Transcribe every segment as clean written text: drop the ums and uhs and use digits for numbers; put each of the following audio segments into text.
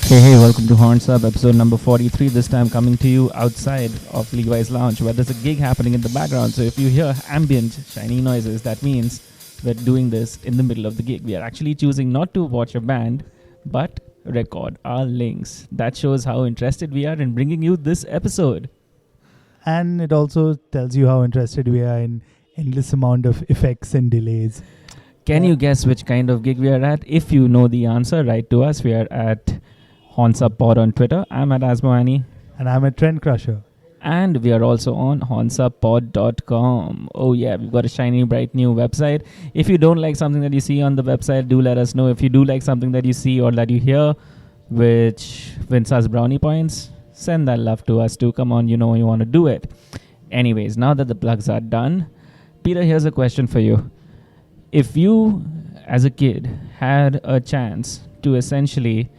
Hey, welcome to Horns Up, episode number 43. This time coming to you outside of Levi's Lounge, where there's a gig happening in the background. So if you hear ambient, shiny noises, that means we're doing this in the middle of the gig. We are actually choosing not to watch a band, but record our links. That shows how interested we are in bringing you this episode. And it also tells you how interested we are in endless amount of effects and delays. Can you guess which kind of gig we are at? If you know the answer, write to us. We are at Horns Up Pod on Twitter. I'm at Asmoani. And I'm a Trend Crusher. And we are also on hornsuppod.com. Oh yeah, we've got a shiny, bright new website. If you don't like something that you see on the website, do let us know. If you do like something that you see or that you hear, which wins us brownie points, send that love to us too. Come on, you know you want to do it. Anyways, now that the plugs are done, Peter, here's a question for you. If you, as a kid, had a chance to essentially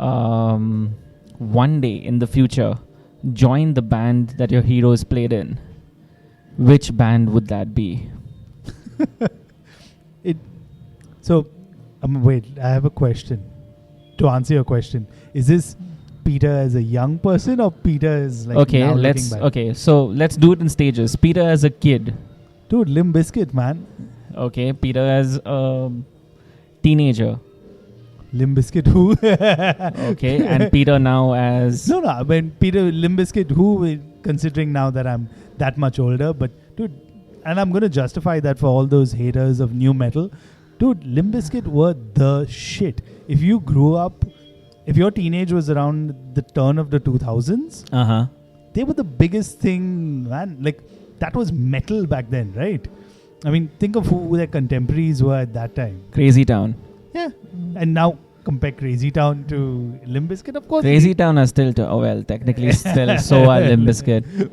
one day in the future join the band that your heroes played in, which band would that be? Wait, I have a question. To answer your question, is this Peter as a young person or Peter as like now looking back? So let's do it in stages. Peter as a kid. Dude, Limp Bizkit, man. Okay, Peter as a teenager. Limp Bizkit who? Okay, and Peter now as... No, I mean, Peter, Limp Bizkit who, considering now that I'm that much older, but dude, and I'm going to justify that for all those haters of new metal. Dude, Limp Bizkit were the shit. If you grew up, if your teenage was around the turn of the 2000s, they were the biggest thing, man. Like, that was metal back then, right? I mean, think of who their contemporaries were at that time. Crazy Town. Yeah. And now compare Crazy Town to Limp Bizkit, of course. Crazy Town are still, technically still so are Limp Bizkit.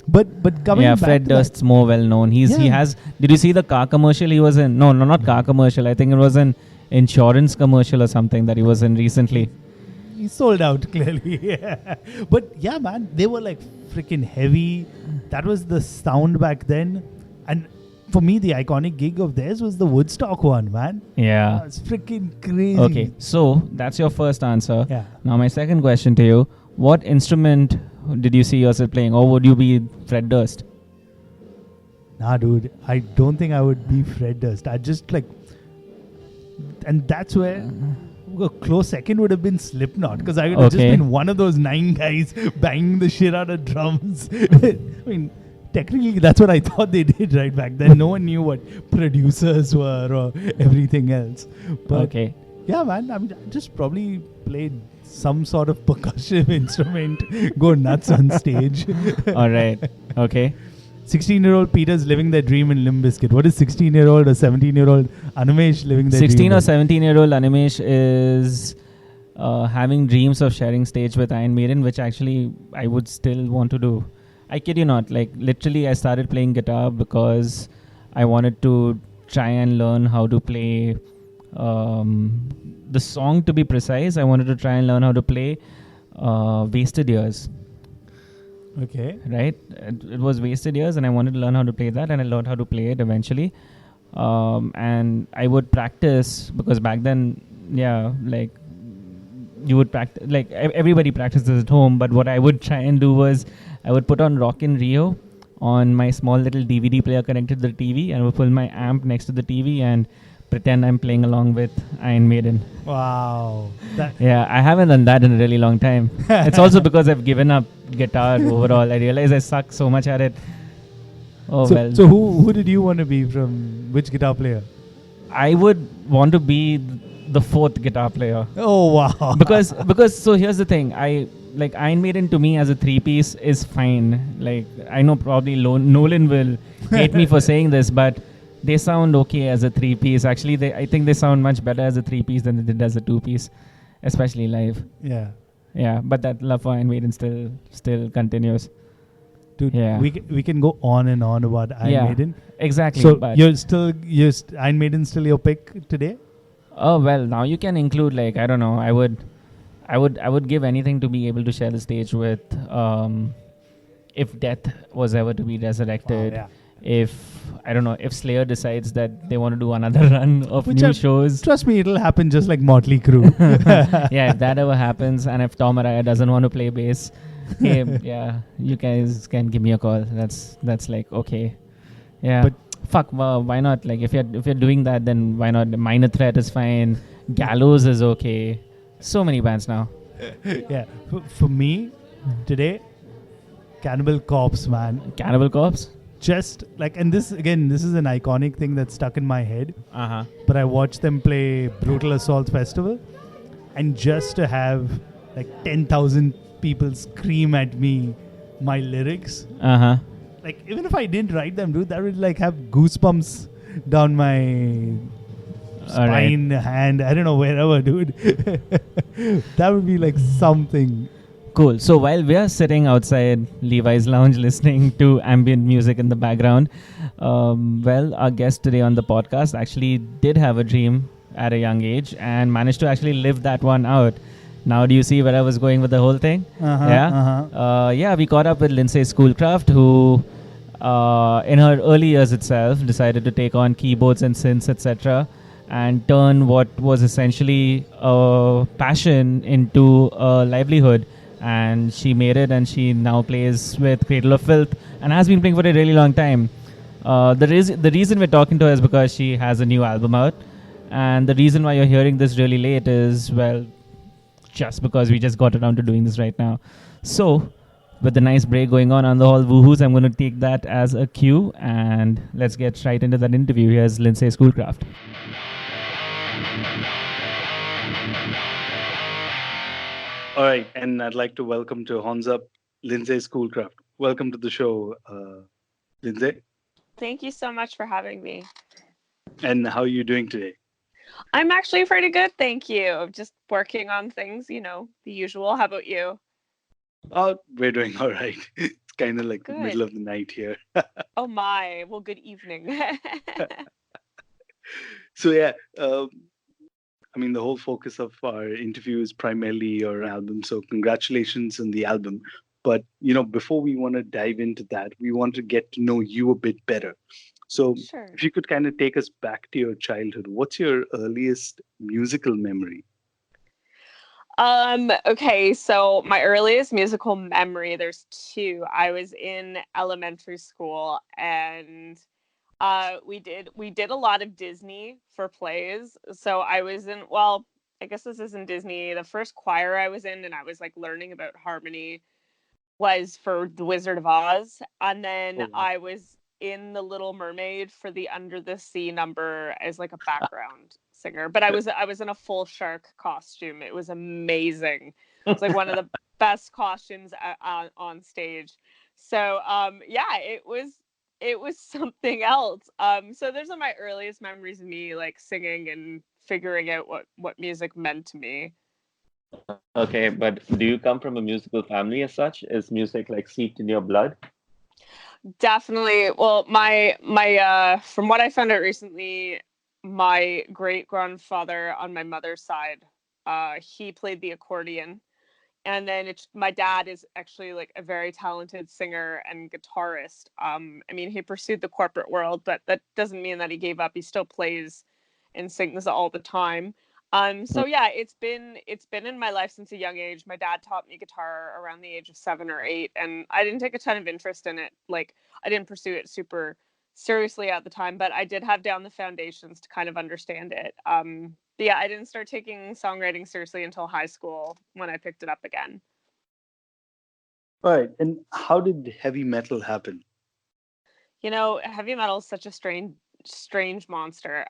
But coming back Fred Durst's more well known. He has. Did you see the car commercial he was in? No, not car commercial. I think it was an insurance commercial or something that he was in recently. He sold out clearly. But yeah, man, they were like freaking heavy. That was the sound back then. And for me, the iconic gig of theirs was the Woodstock one, man. Yeah. It's freaking crazy. Okay, so that's your first answer. Yeah. Now my second question to you, what instrument did you see yourself playing, or would you be Fred Durst? Nah, dude, I don't think I would be Fred Durst. I just like... And that's where... A close second would have been Slipknot, because I would have just been one of those 9 guys banging the shit out of drums. I mean, technically, that's what I thought they did right back then. No one knew what producers were or everything else. But yeah, man, I mean, I just probably played some sort of percussion instrument, go nuts on stage. All right. Okay. 16-year-old Peter's living their dream in Limp Bizkit. What is 16-year-old or 17-year-old Animesh living their dream? 16 or 17-year-old Animesh is having dreams of sharing stage with Iron Maiden, which actually I would still want to do. I kid you not. Like, literally, I started playing guitar because I wanted to try and learn how to play the song, to be precise. I wanted to try and learn how to play Wasted Years. Okay. Right? It was Wasted Years, and I wanted to learn how to play that, and I learned how to play it eventually. And I would practice, because back then, like, you would practice, like, everybody practices at home, but what I would try and do was, I would put on Rock in Rio on my small little DVD player connected to the TV, and I would pull my amp next to the TV and pretend I'm playing along with Iron Maiden. Wow. I haven't done that in a really long time. It's also because I've given up guitar overall. I realize I suck so much at it. So who did you want to be from which guitar player? I would want to be the fourth guitar player. Oh, wow. Because so here's the thing. Like Iron Maiden to me as a 3-piece is fine. Like, I know probably Nolan will hate me for saying this, but they sound okay as a 3-piece. Actually, I think they sound much better as a 3-piece than they did as a 2-piece, especially live. Yeah. Yeah, but that love for Iron Maiden still continues. Dude, we can go on and on about Iron Maiden. Exactly. So Iron Maiden still your pick today? Oh well, now you can include, like, I don't know. I would give anything to be able to share the stage with. If death was ever to be resurrected, if I don't know if Slayer decides that they want to do another run of Which new shows. Trust me, it'll happen just like Motley Crue. Yeah, if that ever happens, and if Tom Araya doesn't want to play bass, hey, yeah, you guys can give me a call. That's like okay, yeah. But fuck, why not? Like if you're doing that, then why not? Minor Threat is fine. Gallows is okay. So many bands now. yeah, for me today, Cannibal Corpse, man. Cannibal Corpse. Just like, and this is an iconic thing that's stuck in my head. Uh-huh. But I watched them play Brutal Assault Festival, and just to have like 10,000 people scream at me my lyrics, Uh-huh. like even if I didn't write them, dude, that would like have goosebumps down my spine, hand, I don't know, wherever, dude. That would be like something. Cool. So while we are sitting outside Levi's Lounge listening to ambient music in the background, our guest today on the podcast actually did have a dream at a young age and managed to actually live that one out. Now, do you see where I was going with the whole thing? We caught up with Lindsay Schoolcraft, who in her early years itself decided to take on keyboards and synths, etc., and turn what was essentially a passion into a livelihood. And she made it, and she now plays with Cradle of Filth and has been playing for a really long time. The reason we're talking to her is because she has a new album out, and the reason why you're hearing this really late is, well, just because we just got around to doing this right now. So, with the nice break going on the whole woohoos, I'm going to take that as a cue, and let's get right into that interview. Here's Lindsay Schoolcraft. All right, and I'd like to welcome to Horns Up, Lindsay Schoolcraft. Welcome to the show, Lindsay. Thank you so much for having me. And how are you doing today? I'm actually pretty good, thank you. Just working on things, the usual. How about you? Oh, we're doing all right. It's kind of like Good. the middle of the night here. Oh my, well, good evening. So yeah, the whole focus of our interview is primarily your album. So congratulations on the album. But, before we want to dive into that, we want to get to know you a bit better. So Sure. If you could kind of take us back to your childhood, what's your earliest musical memory? Okay, so my earliest musical memory, there's two. I was in elementary school, and we did a lot of Disney for plays. So I was in, well, I guess this isn't Disney. The first choir I was in, and I was like learning about harmony, was for The Wizard of Oz. And then I was in The Little Mermaid for the Under the Sea number as like a background singer. But I was in a full shark costume. It was amazing. It's like one of the best costumes on stage. So it was something else. So those are my earliest memories of me like singing and figuring out what music meant to me. Okay, but do you come from a musical family as such? Is music like seeped in your blood? Definitely. Well, my from what I found out recently, my great grandfather on my mother's side, he played the accordion. And then my dad is actually like a very talented singer and guitarist. He pursued the corporate world, but that doesn't mean that he gave up. He still plays and sings all the time. So yeah, it's been in my life since a young age. My dad taught me guitar around the age of 7 or 8, and I didn't take a ton of interest in it. Like, I didn't pursue it super seriously at the time, but I did have down the foundations to kind of understand it. But yeah, I didn't start taking songwriting seriously until high school when I picked it up again. All right. And how did heavy metal happen? Heavy metal is such a strange monster.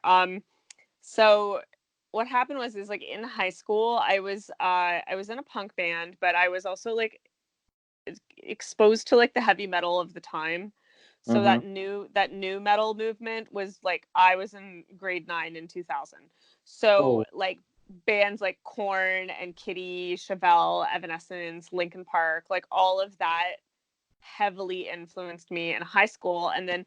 So what happened was like in high school, I was in a punk band, but I was also like exposed to like the heavy metal of the time. So that new metal movement was like, I was in grade 9 in 2000. So like bands like Korn and Kitty, Chevelle, Evanescence, Linkin Park, like all of that heavily influenced me in high school. And then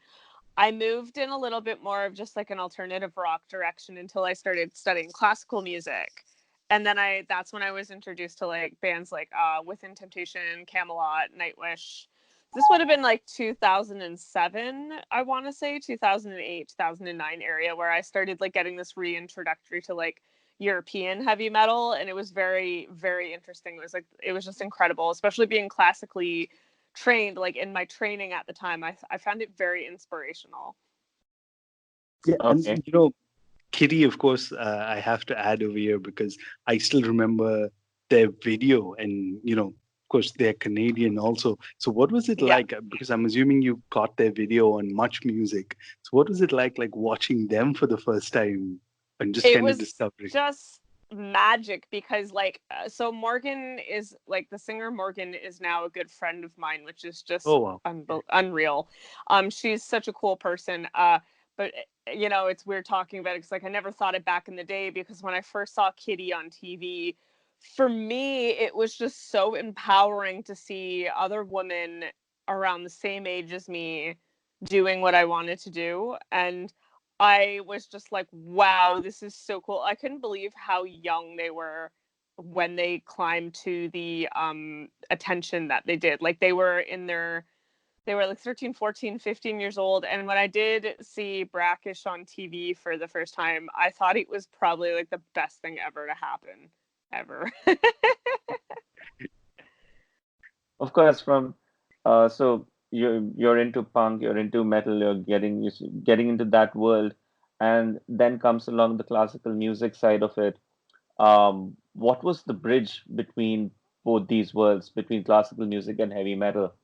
I moved in a little bit more of just like an alternative rock direction until I started studying classical music. And then that's when I was introduced to like bands like Within Temptation, Camelot, Nightwish. this would have been like 2007, I want to say 2008, 2009 area, where I started like getting this reintroductory to like European heavy metal, and it was very, very interesting. It was just incredible, especially being classically trained. Like in my training at the time, I found it very inspirational. Yeah, Okay. and Kitty, of course, I have to add over here because I still remember their video, and of course, they're Canadian also. So, what was it Yeah. like? Because I'm assuming you caught their video on Much Music. So, what was it like watching them for the first time and just It kind of was discovering? just magic because so Morgan is like the singer. Morgan is now a good friend of mine, which is Oh just wow! unreal. She's such a cool person. But it's weird talking about it because like I never thought it back in the day, because when I first saw Kitty on TV, for me it was just so empowering to see other women around the same age as me doing what I wanted to do. And I was just like, wow, this is so cool. I couldn't believe how young they were when they climbed to the attention that they did. Like they were like 13, 14, 15 years old. And when I did see Brackish on TV for the first time, I thought it was probably like the best thing ever to happen, ever. Of course, so you're into punk, you're into metal, you're getting into that world, and then comes along the classical music side of it. What was the bridge between both these worlds, between classical music and heavy metal?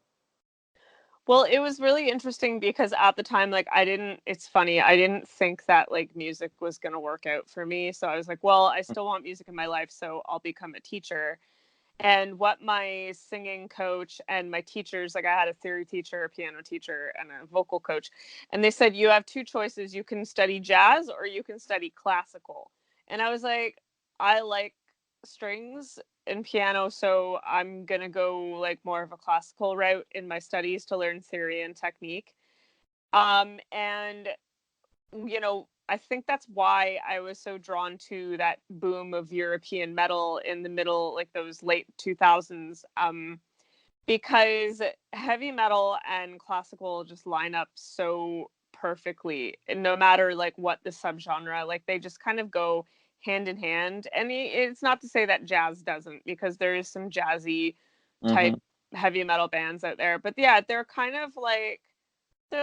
Well, it was really interesting because at the time, like, it's funny, I didn't think that like music was going to work out for me. So I was like, well, I still want music in my life, so I'll become a teacher. And what my singing coach and my teachers, like I had a theory teacher, a piano teacher, and a vocal coach, and they said, you have two choices. You can study jazz or you can study classical. And I was like, I like strings and piano, so I'm going to go like more of a classical route in my studies to learn theory and technique. And I think that's why I was so drawn to that boom of European metal in the middle, like those late 2000s, because heavy metal and classical just line up so perfectly, no matter like what the subgenre, like they just kind of go hand in hand. And it's not to say that jazz doesn't, because there is some jazzy Mm-hmm. type heavy metal bands out there. But yeah, they're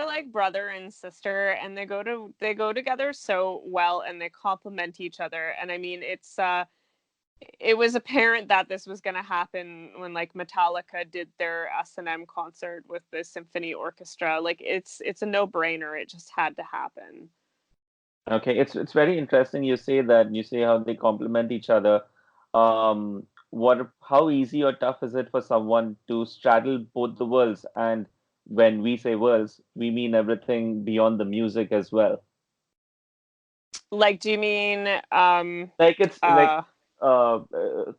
like brother and sister, and they go together so well, and they complement each other. And I mean, it was apparent that this was going to happen when like Metallica did their S&M concert with the symphony orchestra. Like it's a no-brainer. It just had to happen. Okay, it's very interesting you say that, and you say how they complement each other. How easy or tough is it for someone to straddle both the worlds? And when we say worlds, we mean everything beyond the music as well. Like, do you mean Like it's like uh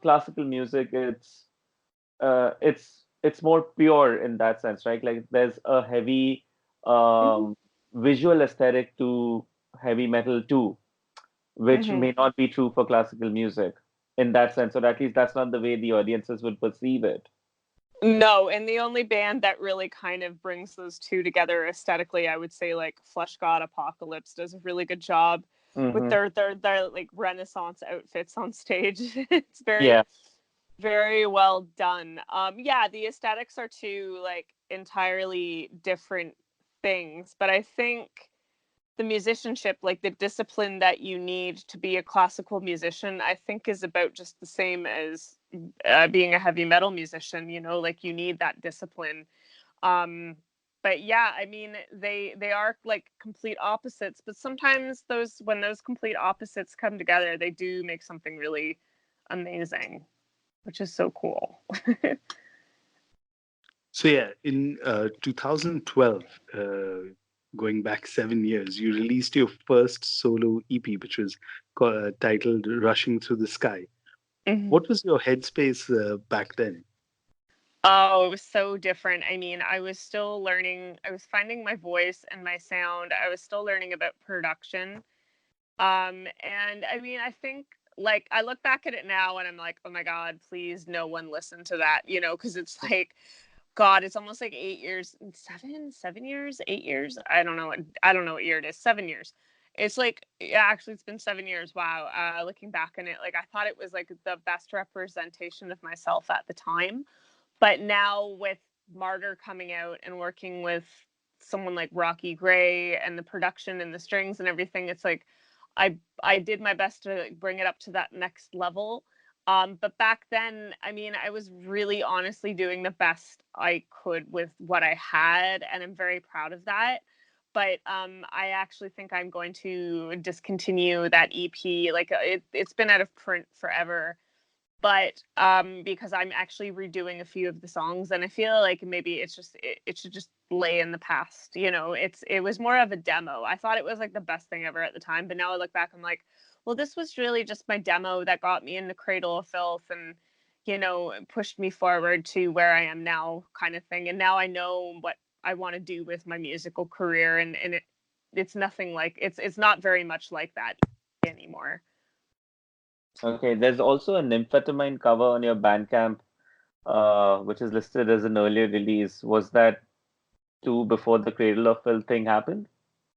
classical music, it's more pure in that sense, right? Like there's a heavy mhm, um, visual aesthetic to heavy metal too, which mhm. may not be true for classical music in that sense, or at least that's not the way the audiences would perceive it. No, and the only band that really kind of brings those two together aesthetically, I would say like Flesh God Apocalypse does a really good job with Hmm. their like Renaissance outfits on stage. It's Yeah. very, very well done. Yeah, the aesthetics are two like entirely different things, but I think the musicianship, like the discipline that you need to be a classical musician, I think is about just the same as being a heavy metal musician. Like you need that discipline. Um, but yeah, I mean, they are like complete opposites, but sometimes when those complete opposites come together, they do make something really amazing, which is so cool. So yeah, in 2012, going back 7 years, you released your first solo EP, which was titled "Rushing Through the Sky." Mhm. What was your headspace back then? Oh, it was so different. I mean, I was still learning, I was finding my voice and my sound. I was still learning about production. And I mean, I think like I look back at it now and I'm like, oh my God, please no one listen to that, because it's like God, it's almost like 8 years, 7 years, 8 years. I don't know what year it is. 7 years. It's like, yeah, actually it's been 7 years. Wow. Looking back on it, like I thought it was like the best representation of myself at the time. But now with Martyr coming out and working with someone like Rocky Gray and the production and the strings and everything, it's like I did my best to bring it up to that next level. But back then, I mean, I was really honestly doing the best I could with what I had, and I'm very proud of that. But I actually think I'm going to discontinue that EP. Like it's been out of print forever, but because I'm actually redoing a few of the songs, and I feel like maybe it should just lay in the past. You know, it was more of a demo. I thought it was like the best thing ever at the time, but now I look back, I'm like, well, this was really just my demo that got me into Cradle of Filth and, you know, pushed me forward to where I am now, kind of thing. And now I know what I want to do with my musical career, and it's nothing like it's not very much like that anymore. Okay, there's also a Nymphetamine cover on your Bandcamp, which is listed as an earlier release. Was that too before the Cradle of Filth thing happened?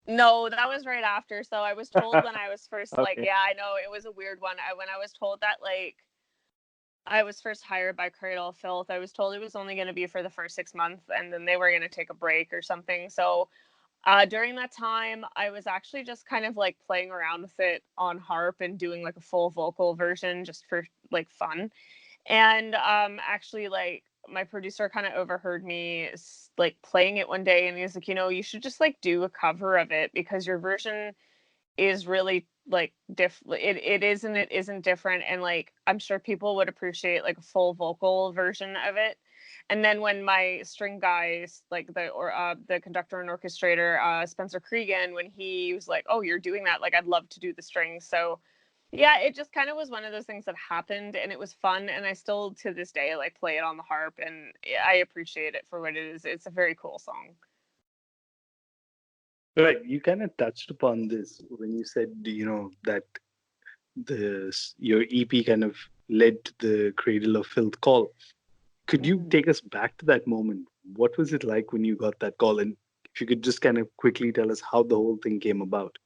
No, that was right after. So I was told when I was first like, Okay. yeah, I know it was a weird one. When I was told that like I was first hired by Cradle of Filth, I was told it was only going to be for the first 6 months, and then they were going to take a break or something. So during that time, I was actually just kind of like playing around with it on harp and doing like a full vocal version just for like fun. And actually, like my producer kind of overheard me like playing it one day, and he was like, you know, you should just like do a cover of it because your version is really like it is and it isn't different, and like I'm sure people would appreciate like a full vocal version of it. And then when my string guys, like the conductor and orchestrator, Spencer Cregan, when he was like, oh, you're doing that, like I'd love to do the strings. So yeah, it just kind of was one of those things that happened, and it was fun, and I still to this day like play it on the harp, and I appreciate it for what it is. It's a very cool song. Right. You kind of touched upon this when you said, that your EP kind of led to the Cradle of Filth call. Could you take us back to that moment? What was it like when you got that call? And if you could just kind of quickly tell us how the whole thing came about.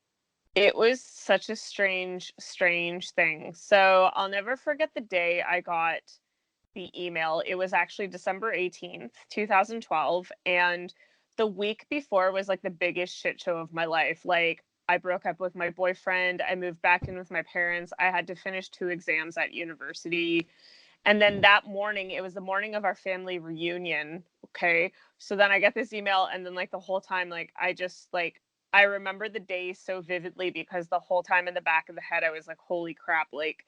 It was such a strange, strange thing. So I'll never forget the day I got the email. It was actually December 18th, 2012. And the week before was like the biggest shit show of my life. Like, I broke up with my boyfriend. I moved back in with my parents. I had to finish 2 exams at university. And then that morning, it was the morning of our family reunion. Okay. So then I get this email, and then like the whole time, like I just like, I remember the day so vividly because the whole time in the back of the head, I was like, holy crap, like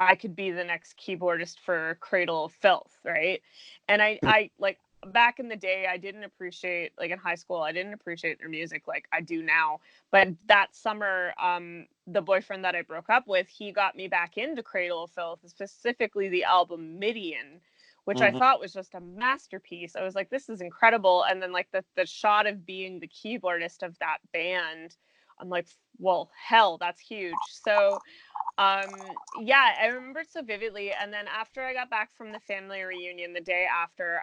I could be the next keyboardist for Cradle of Filth, right? And I like back in the day, I didn't appreciate, like in high school, I didn't appreciate their music like I do now. But that summer, the boyfriend that I broke up with, he got me back into Cradle of Filth, specifically the album Midian, which I thought was just a masterpiece. I was like, this is incredible. And then like the shot of being the keyboardist of that band, I'm like, well, hell, that's huge. So yeah, I remember it so vividly. And then after I got back from the family reunion, the day after,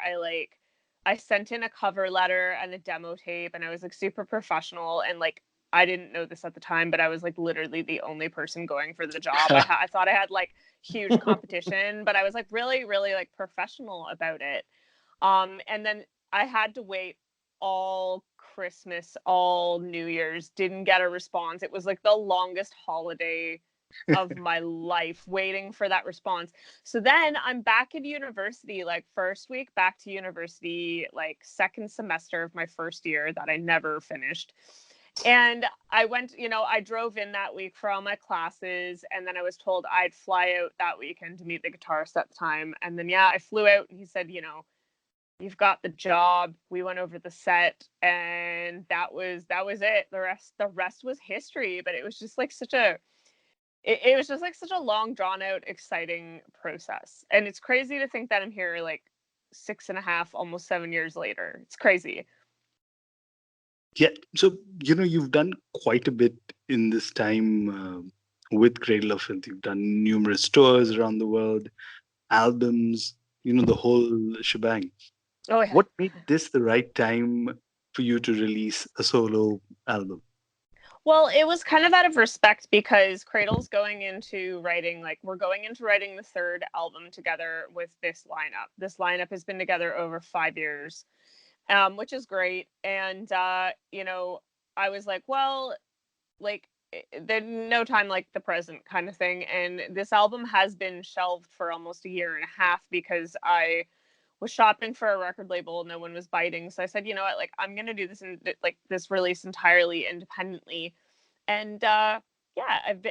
I sent in a cover letter and a demo tape, and I was like super professional, and like I didn't know this at the time, but I was like literally the only person going for the job. I thought I had like huge competition, but I was like really, really like professional about it. And then I had to wait all Christmas, all New Year's, didn't get a response. It was like the longest holiday of my life waiting for that response. So then I'm back at university, like first week back to university, like second semester of my first year that I never finished. And I went, I drove in that week for all my classes, and then I was told I'd fly out that weekend to meet the guitarist at the time. And then yeah, I flew out, and he said, you've got the job. We went over the set, and that was it. The rest was history. But it was just like it was just like such a long, drawn out, exciting process. And it's crazy to think that I'm here like 6.5, almost 7 years later. It's crazy. Yeah. So, you've done quite a bit in this time with Cradle of Filth. You've done numerous tours around the world, albums, the whole shebang. Oh yeah. What made this the right time for you to release a solo album? Well, it was kind of out of respect because Cradle's going into writing, like, we're going into writing the third album together with this lineup. This lineup has been together over 5 years, which is great. And, I was like, well, like, there's no time like the present kind of thing. And this album has been shelved for almost a year and a half because I was shopping for a record label. No one was biting. So I said, you know what, like, I'm going to do this in like this release entirely independently. And yeah,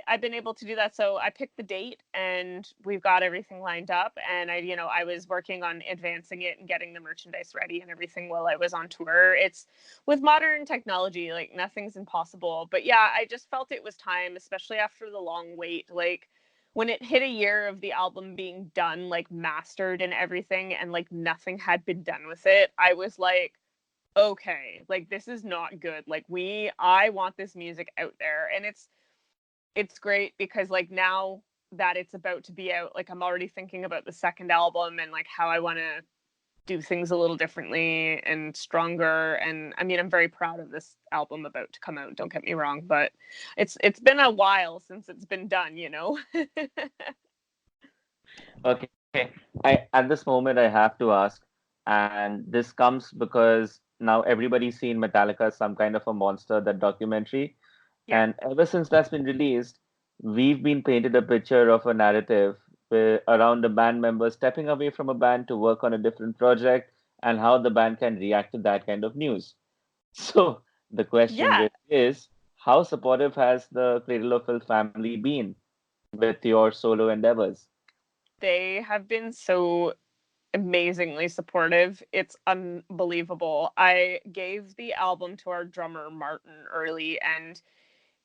I've been able to do that. So I picked the date, and we've got everything lined up. And I was working on advancing it and getting the merchandise ready and everything while I was on tour. It's with modern technology, like, nothing's impossible. But yeah, I just felt it was time, especially after the long wait. Like, when it hit a year of the album being done, like, mastered and everything, and like nothing had been done with it, I was like, okay, like, this is not good. Like, I want this music out there. And it's great because, like, now that it's about to be out, like, I'm already thinking about the second album and like how I want to do things a little differently and stronger. And I mean, I'm very proud of this album about to come out, don't get me wrong, but it's been a while since it's been done. Okay. At this moment I have to ask, and this comes because now everybody's seen Metallica as some kind of a monster, that documentary. Yeah. And ever since that's been released, we've been painted a picture of a narrative around a band member stepping away from a band to work on a different project, and how the band can react to that kind of news. So the question Yeah, really is, how supportive has the Cradle of Filth family been with your solo endeavors? they have been so amazingly supportive. It's unbelievable. I gave the album to our drummer Martin early, and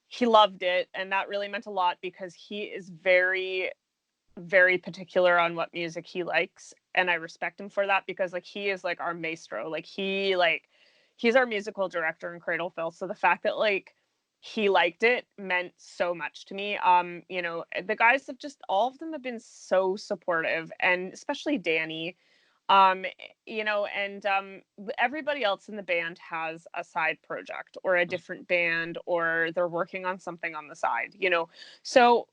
he loved it, and that really meant a lot because he is very, very particular on what music he likes, and I respect him for that because, like, he is like our maestro. He's our musical director in Cradle Filth. So the fact that, like, he liked it meant so much to me. The guys have just, all of them have been so supportive, and especially Danny. um and everybody else in the band has a side project or a different band, or they're working on something on the side. So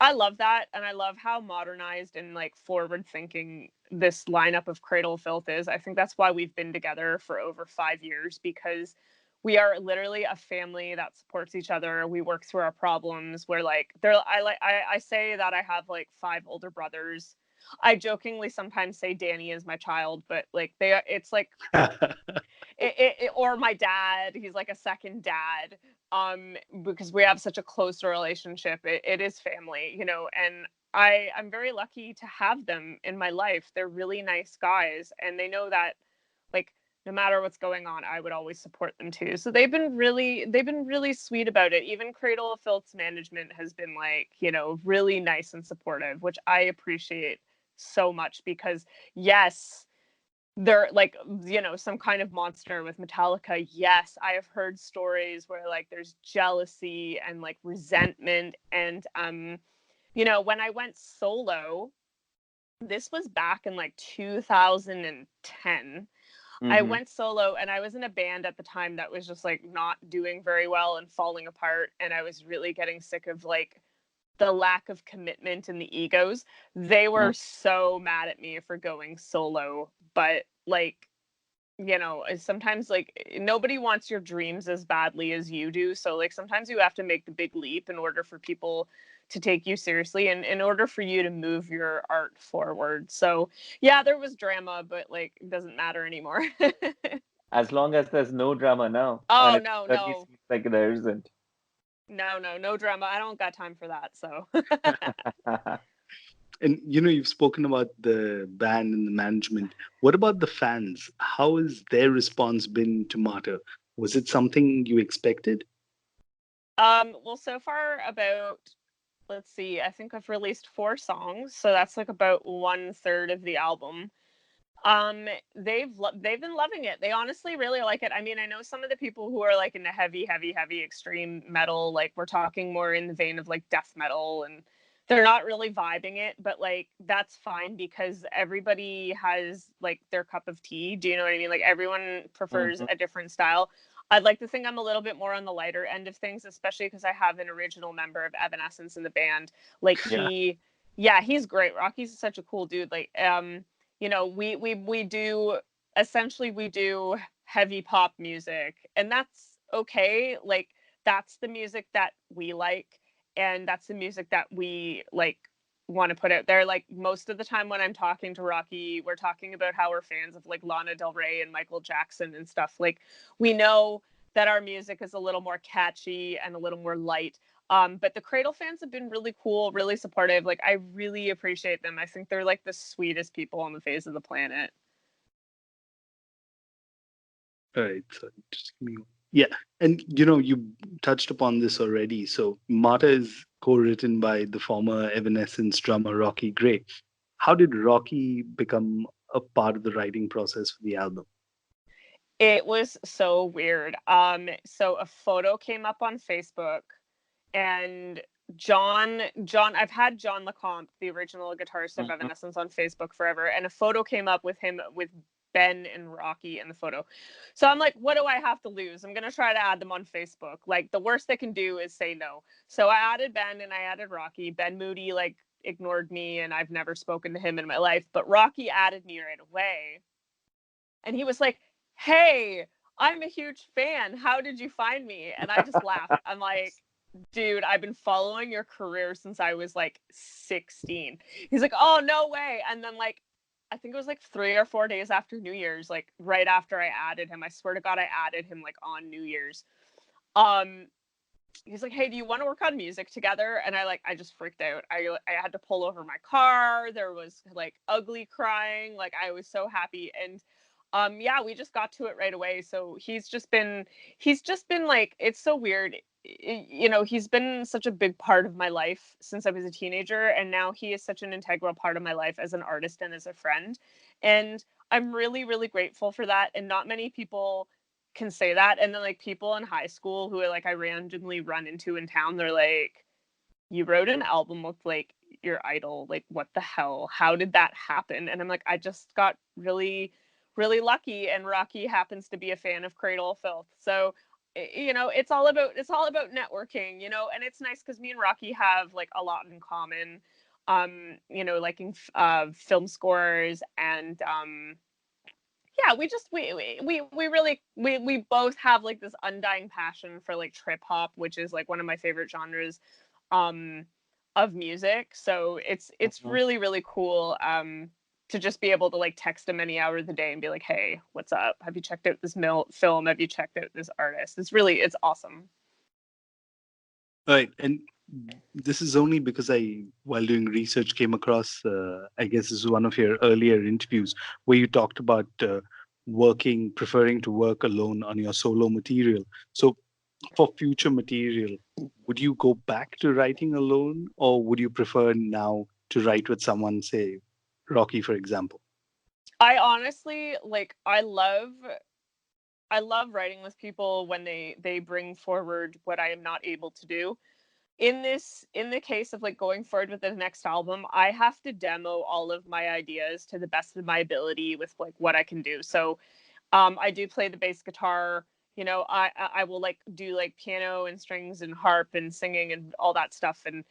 I love that, and I love how modernized and, like, forward thinking this lineup of Cradle of Filth is. I think that's why we've been together for over 5 years, because we are literally a family that supports each other. We work through our problems. We're like, I say that I have like 5 older brothers. I jokingly sometimes say Danny is my child, but like, it's like or my dad. He's like a second dad, because we have such a close relationship. It is family. And I'm very lucky to have them in my life. They're really nice guys, and they know that, like, no matter what's going on, I would always support them too. So they've been really sweet about it. Even Cradle of Filth's management has been, like, really nice and supportive, which I appreciate so much, because yes, they're like, some kind of monster with Metallica. Yes, I have heard stories where, like, there's jealousy and, like, resentment. And when I went solo, this was back in like 2010. I Hmm. went solo, and I was in a band at the time that was just, like, not doing very well and falling apart, and I was really getting sick of, like, the lack of commitment and the egos. They were so mad at me for going solo, but, like, sometimes, like, nobody wants your dreams as badly as you do. So, like, sometimes you have to make the big leap in order for people to take you seriously, and in order for you to move your art forward. So, yeah, there was drama, but, like, it doesn't matter anymore. As long as there's no drama now, and Oh, it no, certainly no. seems like there isn't. No, no, no drama. I don't got time for that. So, And you've spoken about the band and the management. What about the fans? How has their response been to Martyr? Was it something you expected? well, so far, about, let's see, I think I've released 4 songs, so that's like about 1/3 of the album. They've been loving it. They honestly really like it. I mean, I know some of the people who are, like, in the heavy, heavy, heavy extreme metal, like, we're talking more in the vein of, like, death metal, and they're not really vibing it, but like that's fine because everybody has like their cup of tea. Do you know what I mean? Like everyone prefers a different style. I'd like to think I'm a little bit more on the lighter end of things, especially because I have an original member of Evanescence in the band. Like he's great. Rocky's such a cool dude. Like you know, we do we do heavy pop music, and that's okay. Like that's the music that we like, and that's the music that we like want to put out there. Like most of the time when I'm talking to Rocky, we're talking about how we're fans of like Lana Del Rey and Michael Jackson and stuff. Like we know that our music is a little more catchy and a little more light. But the Cradle fans have been really cool, really supportive. Like I really appreciate them. I think they're like the sweetest people on the face of the planet. All right, so just give me yeah, and you know you touched upon this already. So Martyr is co-written by the former Evanescence drummer Rocky Gray. How did Rocky become a part of the writing process for the album? It was so weird. So a photo came up on Facebook, and I've had John LeCompte, the original guitarist of Evanescence, on Facebook forever, and a photo came up with him with Ben and Rocky in the photo. So I'm like, what do I have to lose? I'm gonna try to add them on Facebook. Like the worst they can do is say no. So I added Ben and I added Rocky. Ben Moody like ignored me, and I've never spoken to him in my life, but Rocky added me right away. And he was like, hey, I'm a huge fan. How did you find me? And I just laughed. I'm like, dude, I've been following your career since I was like 16. He's like, oh, no way. And then like, I think it was like 3 or 4 days after New Year's, like right after I added him, I swear to God, I added him like on New Year's. He's like, hey, do you want to work on music together? And I just freaked out. I had to pull over my car. There was like ugly crying. Like I was so happy. And yeah, we just got to it right away. So he's just been like, it's so weird. You know, he's been such a big part of my life since I was a teenager, and now he is such an integral part of my life as an artist and as a friend. And I'm really, really grateful for that. And not many people can say that. And then like people in high school who like I randomly run into in town, they're like, you wrote an album with like your idol, like what the hell, how did that happen? And I'm like, I just got really, really lucky, and Rocky happens to be a fan of Cradle of Filth. So you know, it's all about networking, you know. And it's nice because me and Rocky have like a lot in common, you know, like in film scores, and yeah, we both have like this undying passion for like trip hop, which is like one of my favorite genres um of music. So it's really, really cool to just be able to like text him any hour of the day and be like, hey, what's up, have you checked out this film, have you checked out this artist? It's awesome. Right, and this is only because I, while doing research, came across, I guess this is one of your earlier interviews where you talked about preferring to work alone on your solo material. So for future material, would you go back to writing alone, or would you prefer now to write with someone, say, Rocky, for example? I honestly like I love writing with people when they bring forward what I am not able to do. In the case of like going forward with the next album, I have to demo all of my ideas to the best of my ability with like what I can do. So I do play the bass guitar, you know. I will like do like piano and strings and harp and singing and all that stuff, and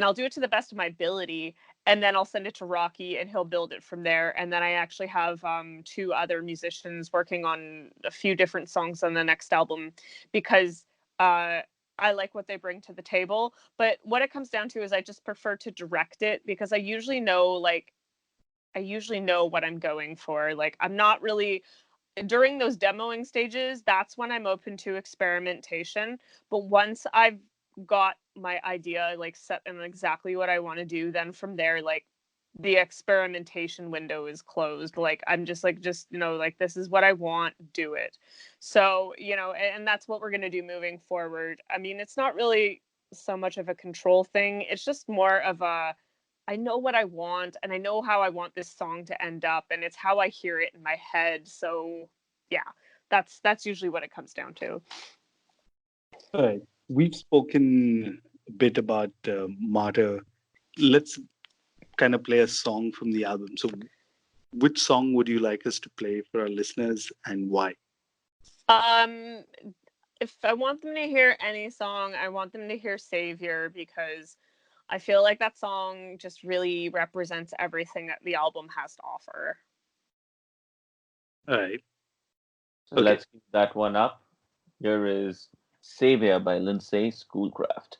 I'll do it to the best of my ability, and then I'll send it to Rocky and he'll build it from there. And then I actually have 2 other musicians working on a few different songs on the next album, because I like what they bring to the table. But what it comes down to is I just prefer to direct it, because I usually know what I'm going for. Like I'm not really, during those demoing stages, that's when I'm open to experimentation. But once I've got my idea like set and exactly what I want to do, then from there, like the experimentation window is closed. Like I'm just you know, like this is what I want, do it. So, you know, and that's what we're going to do moving forward. I mean, it's not really so much of a control thing. It's just more of a, I know what I want and I know how I want this song to end up, and it's how I hear it in my head. So yeah, that's usually what it comes down to. All right. We've spoken a bit about Martyr let's kind of play a song from the album. So, which song would you like us to play for our listeners, and why? If I want them to hear any song, I want them to hear Savior, because I feel like that song just really represents everything that the album has to offer. All right. So Okay. let's keep that one up. Here is Savior by Lindsay Schoolcraft.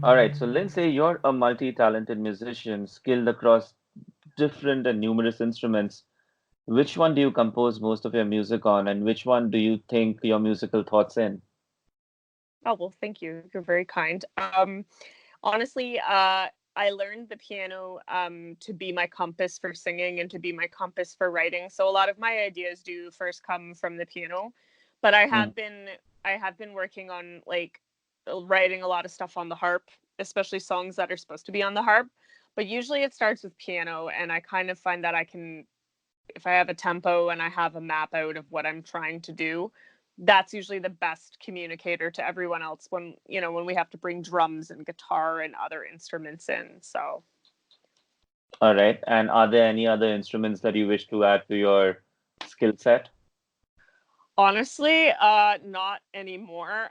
All right, so Lindsay, you're a multi-talented musician, skilled across different and numerous instruments. Which one do you compose most of your music on, and which one do you think your musical thoughts in? Oh, well, thank you. You're very kind. Honestly, I learned the piano to be my compass for singing and to be my compass for writing. So a lot of my ideas do first come from the piano, but I Mm, have been have been working on like writing a lot of stuff on the harp, especially songs that are supposed to be on the harp. But usually it starts with piano, and I kind of find that I can, if I have a tempo and I have a map out of what I'm trying to do, that's usually the best communicator to everyone else when, when we have to bring drums and guitar and other instruments in. So, All right. And are there any other instruments that you wish to add to your skill set? honestly, not anymore.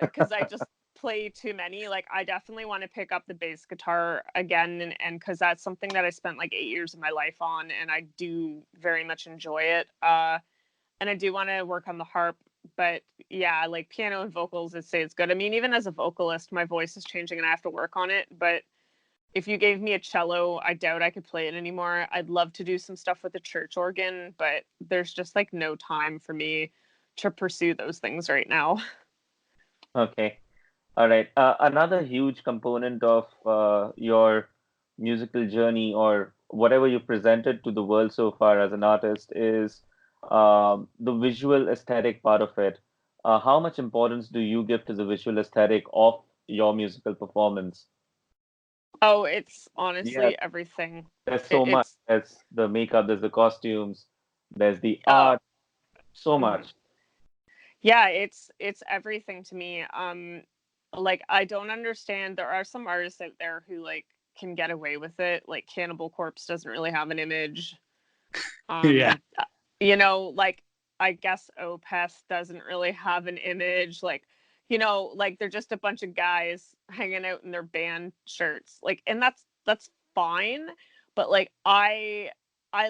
Because I just play too many. Like, I definitely want to pick up the bass guitar again, and because that's something that I spent like 8 years of my life on, and I do very much enjoy it. And I do want to work on the harp, but yeah, like piano and vocals, I'd say it's good. I mean, even as a vocalist, my voice is changing and I have to work on it. But if you gave me a cello, I doubt I could play it anymore. I'd love to do some stuff with the church organ, but there's just like no time for me to pursue those things right now. Okay. All right. Another huge component of your musical journey or whatever you presented to the world so far as an artist is the visual aesthetic part of it. How much importance do you give to the visual aesthetic of your musical performance? Oh, it's Yeah, honestly everything. there's so much. It's There's the makeup, there's the costumes, there's the oh, art, so mhm. much. Yeah, it's everything to me. Like I don't understand. There are some artists out there who like can get away with it. Like Cannibal Corpse doesn't really have an image. Yeah. Like I guess Opeth doesn't really have an image. Like, like they're just a bunch of guys hanging out in their band shirts. Like, and that's fine. But like I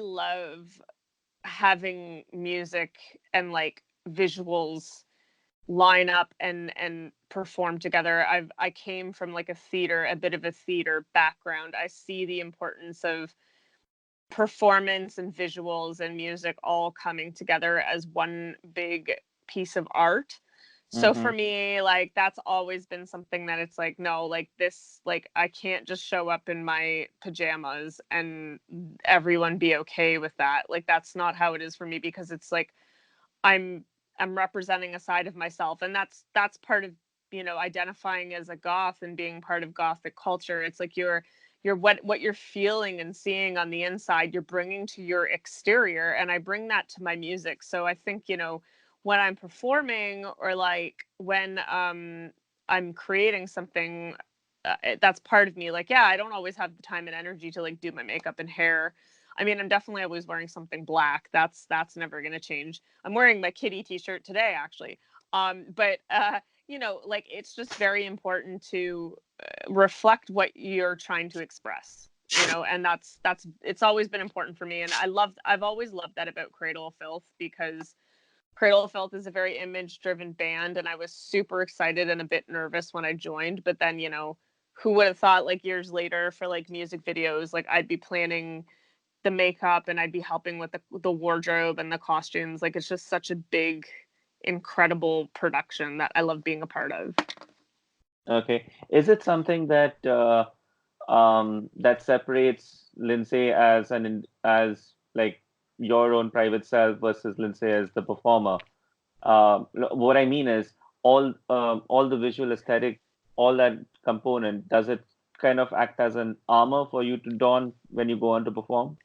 love having music and like visuals line up and perform together. I came from like a bit of a theater background. I see the importance of performance and visuals and music all coming together as one big piece of art. So Hmm. for me, like that's always been something that it's like, no, like this, like I can't just show up in my pajamas and everyone be okay with that. Like that's not how it is for me, because it's like I'm I'm representing a side of myself, and that's part of, identifying as a goth and being part of Gothic culture. It's like you're what you're feeling and seeing on the inside, you're bringing to your exterior, and I bring that to my music. So I think, when I'm performing or like when I'm creating something, that's part of me. Like, yeah, I don't always have the time and energy to like do my makeup and hair. I mean, I'm definitely always wearing something black. That's never going to change. I'm wearing my kitty t-shirt today, actually. But like it's just very important to reflect what you're trying to express. And that's it's always been important for me, and I've always loved that about Cradle of Filth, because Cradle of Filth is a very image driven band, and I was super excited and a bit nervous when I joined. But then, who would have thought like years later for like music videos, like I'd be planning the makeup and I'd be helping with the wardrobe and the costumes. Like it's just such a big, incredible production that I love being a part of. Okay. Is it something that that separates Lindsay as as like your own private self versus Lindsay as the performer? What I mean is all the visual aesthetic, all that component, does it kind of act as an armor for you to don when you go on to perform?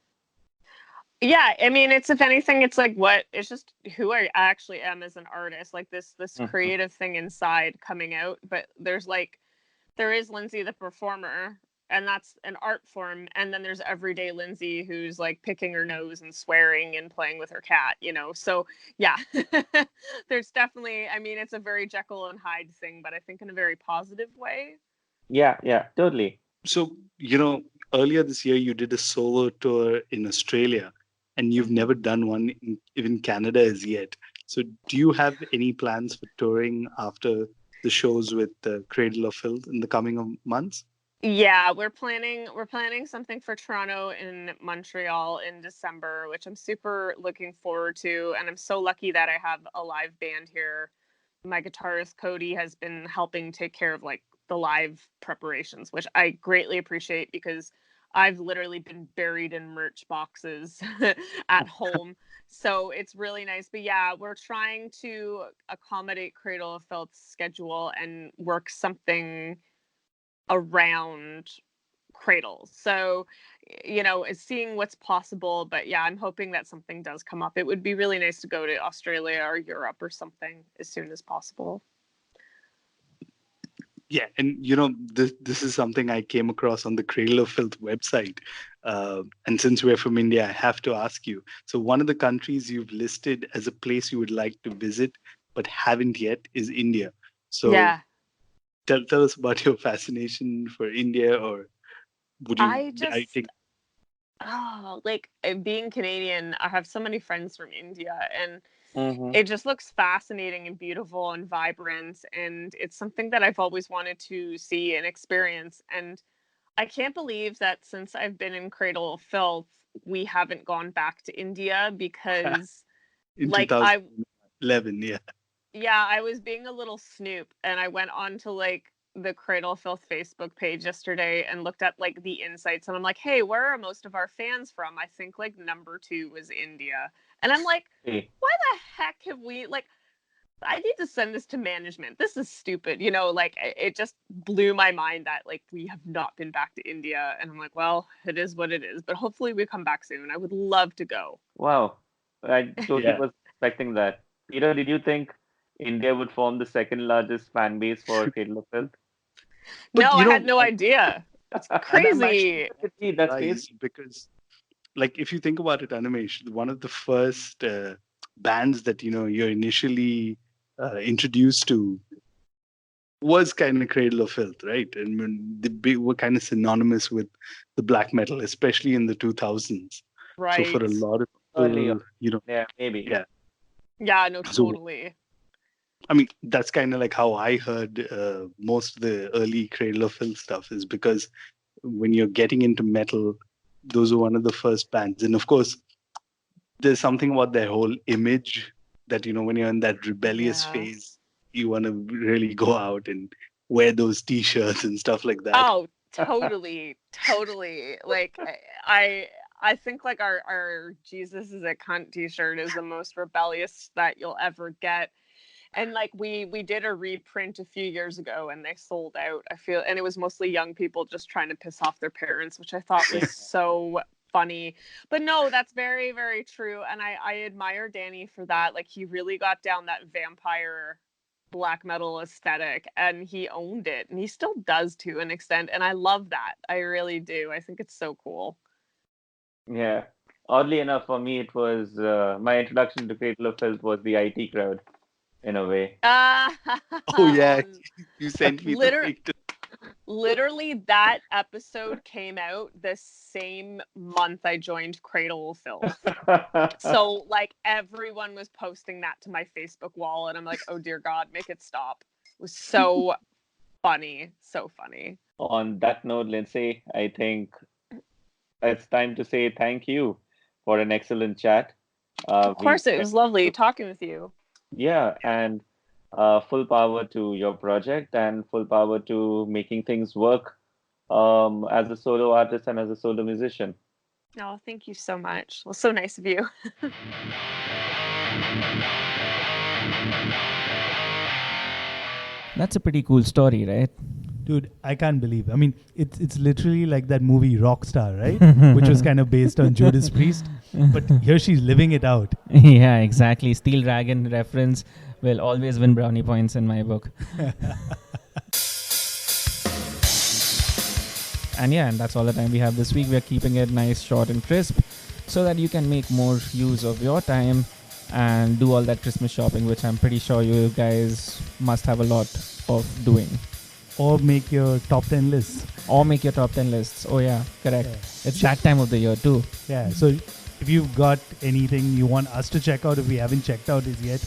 Yeah, I mean, it's, if anything, it's like what it's just who I actually am as an artist, like this Mhm. creative thing inside coming out. But there is Lindsay the performer, and that's an art form, and then there's everyday Lindsay who's like picking her nose and swearing and playing with her cat. So yeah. There's definitely, I mean, it's a very Jekyll and Hyde thing, but I think in a very positive way. Yeah, yeah, totally. So, earlier this year you did a solo tour in Australia, and you've never done one in even Canada as yet. So, do you have any plans for touring after the shows with Cradle of Filth in the coming months? Yeah, we're planning something for Toronto and Montreal in December, which I'm super looking forward to, and I'm so lucky that I have a live band here. My guitarist Cody has been helping take care of like the live preparations, which I greatly appreciate, because I've literally been buried in merch boxes at home. So it's really nice. But yeah, we're trying to accommodate Cradle of Filth's schedule and work something around Cradle. So, seeing what's possible. But yeah, I'm hoping that something does come up. It would be really nice to go to Australia or Europe or something as soon as possible. Yeah, and this is something I came across on the Cradle of Filth website. And since we're from India, I have to ask you. So one of the countries you've listed as a place you would like to visit but haven't yet is India. So yeah, tell us about your fascination for India, or would you? I think. Being Canadian, I have so many friends from India, and Mm-hmm. it just looks fascinating and beautiful and vibrant, and it's something that I've always wanted to see and experience. And I can't believe that since I've been in Cradle of Filth, we haven't gone back to India, because In like 2011, yeah, I was being a little snoop, and I went on to the Cradle of Filth Facebook page yesterday and looked at like the insights, and I'm like, hey, where are most of our fans from? I think like number 2 was India. And I'm like, Hey. why the heck have we I need to send this to management. This is stupid. It just blew my mind that we have not been back to India. And I'm like, well, it is what it is. But hopefully we come back soon. I would love to go. Wow. I totally Yeah. was expecting that. Peter, did you think India would form the second largest fan base for Cradle of Filth? But, no, I had no idea. It's crazy. That's crazy. surprised because, if you think about it, Animesh, one of the first bands that you're initially introduced to was kind of Cradle of Filth, right? And when they were kind of synonymous with the black metal, especially in the 2000s. Right. So for a lot of Early people, on. Yeah, maybe. yeah. Yeah, no, So- totally. I mean, that's kind of like how I heard most of the early Cradle of Filth stuff, is because when you're getting into metal, those are one of the first bands. And of course, there's something about their whole image that, when you're in that rebellious Yeah. phase, you want to really go out and wear those T-shirts and stuff like that. Oh, totally. I think our Jesus is a cunt t-shirt is the most rebellious that you'll ever get. And we did a reprint a few years ago and they sold out, I feel, and it was mostly young people just trying to piss off their parents, which I thought was so funny. But no, that's very, very true. And I admire Danny for that. He really got down that vampire black metal aesthetic and he owned it, and he still does to an extent. And I love that. I really do. I think it's so cool. Yeah. Oddly enough, for me, it was my introduction to Cradle of Filth was the IT crowd, in a way. Oh yeah, you sent me the link to. Literally, that episode came out the same month I joined Cradle of Filth. So, everyone was posting that to my Facebook wall, and I'm like, oh dear God, make it stop. It was so funny. So funny. On that note, Lindsay, I think it's time to say thank you for an excellent chat. Of course, it was lovely talking with you. Yeah, and full power to your project and full power to making things work as a solo artist and as a solo musician. Oh, thank you so much. Well, so nice of you. That's a pretty cool story, right? Dude, I can't believe. I mean, it's literally like that movie Rockstar, right? Which was kind of based on Judas Priest. But here she's living it out. Yeah, exactly. Steel Dragon reference will always win brownie points in my book. And that's all the time we have this week. We're keeping it nice, short and crisp so that you can make more use of your time and do all that Christmas shopping, which I'm pretty sure you guys must have a lot of doing. Or make your top 10 lists. Oh yeah, correct. Yeah. It's that time of the year too. Yeah, so if you've got anything you want us to check out, if we haven't checked out as yet,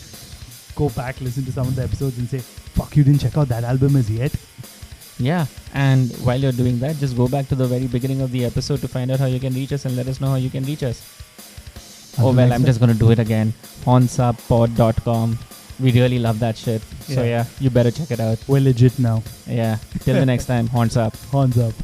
go back, listen to some of the episodes and say, fuck, you didn't check out that album as yet. Yeah, and while you're doing that, just go back to the very beginning of the episode to find out how you can reach us and let us know how you can reach us. I'm just going to do it again. hornsupod.com. We really love that shit. So yeah, you better check it out. We're legit now. Yeah. Till the next time, horns up. Horns up.